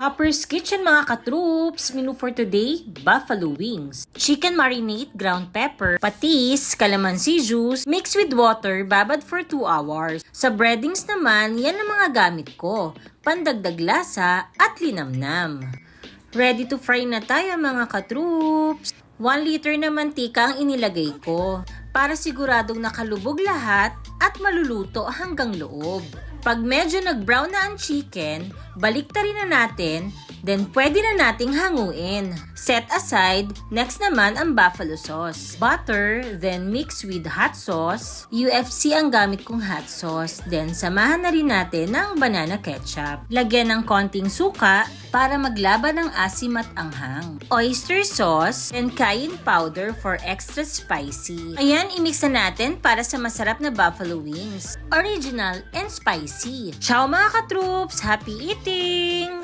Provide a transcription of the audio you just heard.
Hopper's Kitchen mga katroops, menu for today, buffalo wings. Chicken marinade, ground pepper, patis, calamansi juice, mixed with water, babad for 2 hours. Sa breadings naman, yan ang mga gamit ko. Pandagdag lasa at linamnam. Ready to fry na tayo mga katroops. 1 liter na mantika ang inilagay ko para siguradong nakalubog lahat at maluluto hanggang loob. Pag medyo nag-brown na ang chicken, baliktarin na natin, then pwede na nating hanguin. Set aside, next naman ang buffalo sauce. Butter, then mix with hot sauce. UFC ang gamit kong hot sauce, then samahan na rin natin ng banana ketchup. Lagyan ng konting suka para maglaban ng asim at anghang. Oyster sauce, and cayenne powder for extra spicy. Ayan, i-mix na natin para sa masarap na buffalo wings. Original and spicy. Ciao mga katroops! Happy eating!